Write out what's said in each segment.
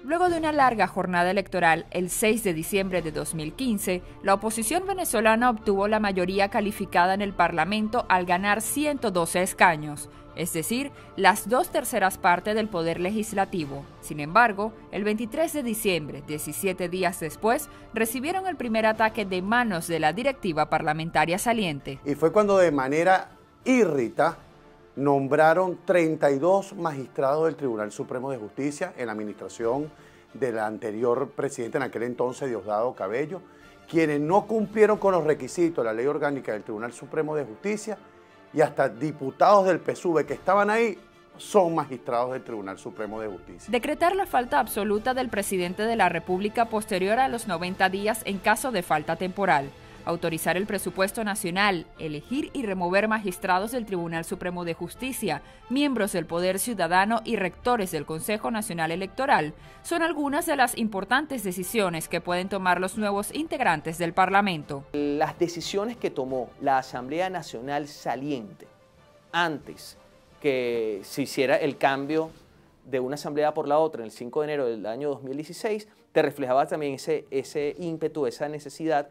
Luego de una larga jornada electoral, el 6 de diciembre de 2015, la oposición venezolana obtuvo la mayoría calificada en el Parlamento al ganar 112 escaños, es decir, las 2/3 partes del poder legislativo. Sin embargo, el 23 de diciembre, 17 días después, recibieron el primer ataque de manos de la directiva parlamentaria saliente. Y fue cuando de manera írrita nombraron 32 magistrados del Tribunal Supremo de Justicia en la administración del anterior presidente en aquel entonces, Diosdado Cabello, quienes no cumplieron con los requisitos de la ley orgánica del Tribunal Supremo de Justicia, y hasta diputados del PSUV que estaban ahí son magistrados del Tribunal Supremo de Justicia. Decretar la falta absoluta del presidente de la República posterior a los 90 días en caso de falta temporal. Autorizar el presupuesto nacional, elegir y remover magistrados del Tribunal Supremo de Justicia, miembros del Poder Ciudadano y rectores del Consejo Nacional Electoral son algunas de las importantes decisiones que pueden tomar los nuevos integrantes del Parlamento. Las decisiones que tomó la Asamblea Nacional saliente antes que se hiciera el cambio de una asamblea por la otra en el 5 de enero del año 2016, te reflejaba también ese ímpetu, esa necesidad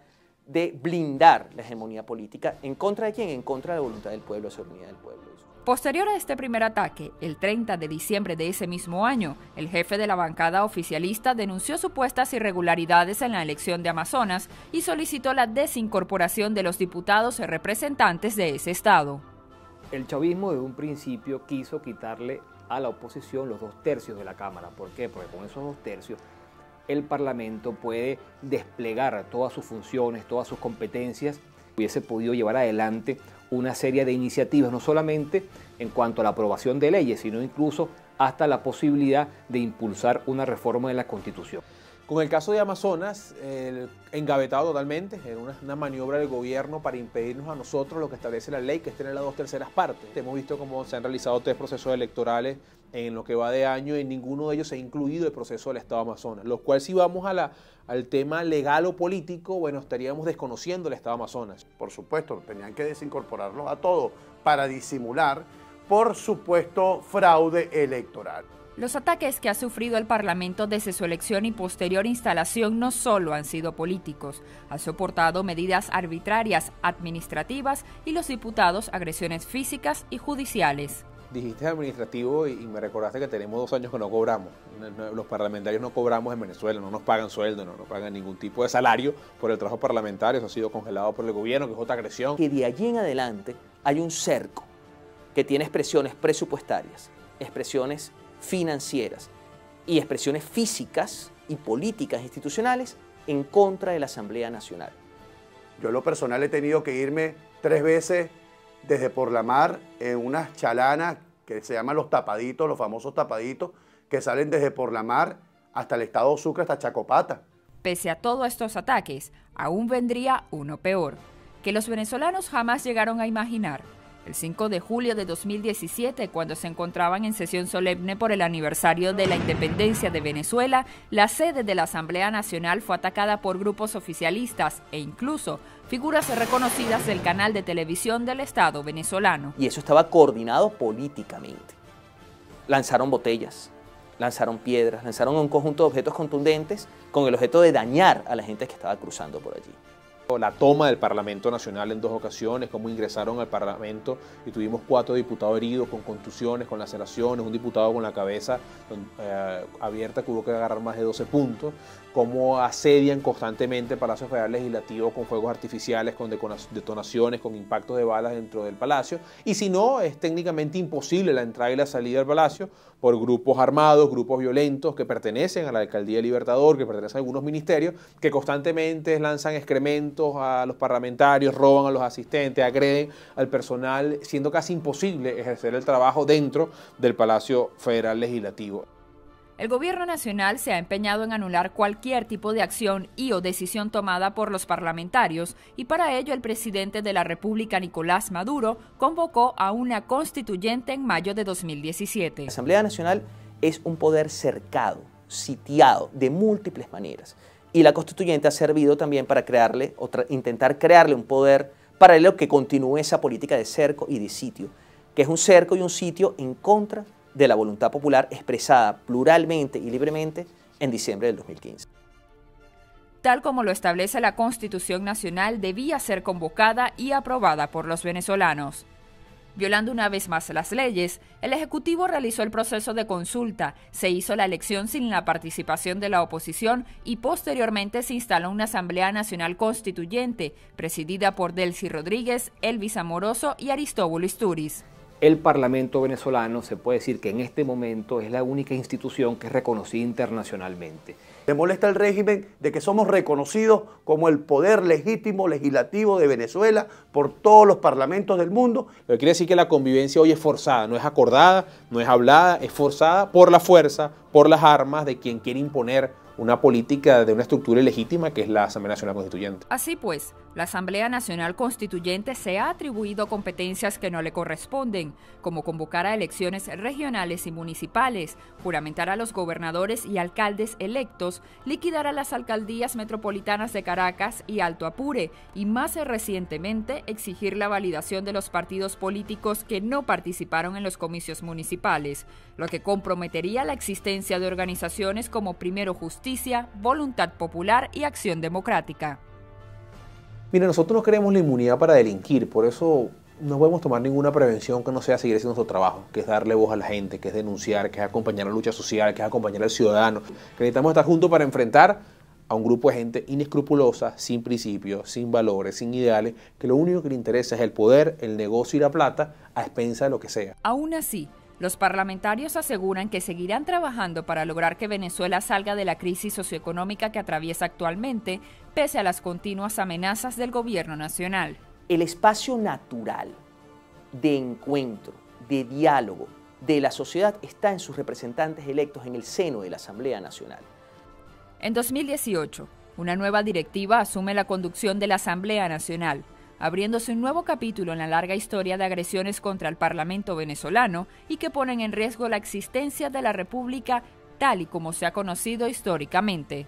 de blindar la hegemonía política. ¿En contra de quién? En contra de la voluntad del pueblo, la soberanía del pueblo. Posterior a este primer ataque, el 30 de diciembre de ese mismo año, el jefe de la bancada oficialista denunció supuestas irregularidades en la elección de Amazonas y solicitó la desincorporación de los diputados y representantes de ese estado. El chavismo desde un principio quiso quitarle a la oposición los 2/3 de la Cámara. ¿Por qué? Porque con esos 2/3 el Parlamento puede desplegar todas sus funciones, todas sus competencias. Hubiese podido llevar adelante una serie de iniciativas, no solamente en cuanto a la aprobación de leyes, sino incluso hasta la posibilidad de impulsar una reforma de la Constitución. Con el caso de Amazonas, engavetado totalmente, en una maniobra del gobierno para impedirnos a nosotros lo que establece la ley, que es tener las 2/3 partes. Hemos visto cómo se han realizado 3 procesos electorales en lo que va de año, y en ninguno de ellos se ha incluido el proceso del Estado Amazonas. Lo cual, si vamos al tema legal o político, bueno, estaríamos desconociendo el Estado Amazonas. Por supuesto, tenían que desincorporarlos a todos para disimular, por supuesto, fraude electoral. Los ataques que ha sufrido el Parlamento desde su elección y posterior instalación no solo han sido políticos, ha soportado medidas arbitrarias, administrativas y los diputados agresiones físicas y judiciales. Dijiste administrativo y me recordaste que tenemos 2 años que no cobramos. Los parlamentarios no cobramos en Venezuela, no nos pagan sueldo, no nos pagan ningún tipo de salario por el trabajo parlamentario. Eso ha sido congelado por el gobierno, que es otra agresión. Que de allí en adelante hay un cerco que tiene expresiones presupuestarias, expresiones financieras y expresiones físicas y políticas institucionales en contra de la Asamblea Nacional. Yo en lo personal he tenido que irme 3 veces desde Por la Mar en unas chalanas que se llaman los tapaditos, los famosos tapaditos, que salen desde Por la Mar hasta el estado Sucre, hasta Chacopata. Pese a todos estos ataques, aún vendría uno peor, que los venezolanos jamás llegaron a imaginar. El 5 de julio de 2017, cuando se encontraban en sesión solemne por el aniversario de la independencia de Venezuela, la sede de la Asamblea Nacional fue atacada por grupos oficialistas e incluso figuras reconocidas del canal de televisión del Estado venezolano. Y eso estaba coordinado políticamente. Lanzaron botellas, lanzaron piedras, lanzaron un conjunto de objetos contundentes con el objeto de dañar a la gente que estaba cruzando por allí. La toma del Parlamento Nacional en 2 ocasiones, cómo ingresaron al Parlamento y tuvimos 4 diputados heridos con contusiones, con laceraciones, un diputado con la cabeza abierta que hubo que agarrar más de 12 puntos, cómo asedian constantemente el Palacio Federal Legislativo con fuegos artificiales, con detonaciones, con impactos de balas dentro del Palacio, y si no, es técnicamente imposible la entrada y la salida del Palacio por grupos armados, grupos violentos que pertenecen a la Alcaldía Libertador, que pertenecen a algunos ministerios, que constantemente lanzan excrementos a los parlamentarios, roban a los asistentes, agreden al personal, siendo casi imposible ejercer el trabajo dentro del Palacio Federal Legislativo. El gobierno nacional se ha empeñado en anular cualquier tipo de acción y o decisión tomada por los parlamentarios, y para ello el presidente de la República, Nicolás Maduro, convocó a una constituyente en mayo de 2017. La Asamblea Nacional es un poder cercado, sitiado de múltiples maneras, y la constituyente ha servido también para intentar crearle un poder paralelo que continúe esa política de cerco y de sitio, que es un cerco y un sitio en contra de la voluntad popular expresada pluralmente y libremente en diciembre del 2015. Tal como lo establece la Constitución Nacional, debía ser convocada y aprobada por los venezolanos. Violando una vez más las leyes, el Ejecutivo realizó el proceso de consulta, se hizo la elección sin la participación de la oposición y posteriormente se instaló una Asamblea Nacional Constituyente, presidida por Delcy Rodríguez, Elvis Amoroso y Aristóbulo Isturiz. El Parlamento venezolano se puede decir que en este momento es la única institución que es reconocida internacionalmente. Le molesta el régimen de que somos reconocidos como el poder legítimo legislativo de Venezuela por todos los parlamentos del mundo. Lo que quiere decir que la convivencia hoy es forzada, no es acordada, no es hablada, es forzada por la fuerza, por las armas de quien quiere imponer una política de una estructura ilegítima que es la Asamblea Nacional Constituyente. Así pues, la Asamblea Nacional Constituyente se ha atribuido competencias que no le corresponden, como convocar a elecciones regionales y municipales, juramentar a los gobernadores y alcaldes electos, liquidar a las alcaldías metropolitanas de Caracas y Alto Apure, y más recientemente exigir la validación de los partidos políticos que no participaron en los comicios municipales, lo que comprometería la existencia de organizaciones como Primero Justicia, Voluntad Popular y Acción Democrática. Mire, nosotros no queremos la inmunidad para delinquir, por eso no podemos tomar ninguna prevención que no sea seguir haciendo nuestro trabajo, que es darle voz a la gente, que es denunciar, que es acompañar la lucha social, que es acompañar al ciudadano, que necesitamos estar juntos para enfrentar a un grupo de gente inescrupulosa, sin principios, sin valores, sin ideales, que lo único que le interesa es el poder, el negocio y la plata a expensa de lo que sea. Aún así, los parlamentarios aseguran que seguirán trabajando para lograr que Venezuela salga de la crisis socioeconómica que atraviesa actualmente, pese a las continuas amenazas del gobierno nacional. El espacio natural de encuentro, de diálogo de la sociedad está en sus representantes electos en el seno de la Asamblea Nacional. En 2018, una nueva directiva asume la conducción de la Asamblea Nacional, abriéndose un nuevo capítulo en la larga historia de agresiones contra el Parlamento venezolano y que ponen en riesgo la existencia de la República tal y como se ha conocido históricamente.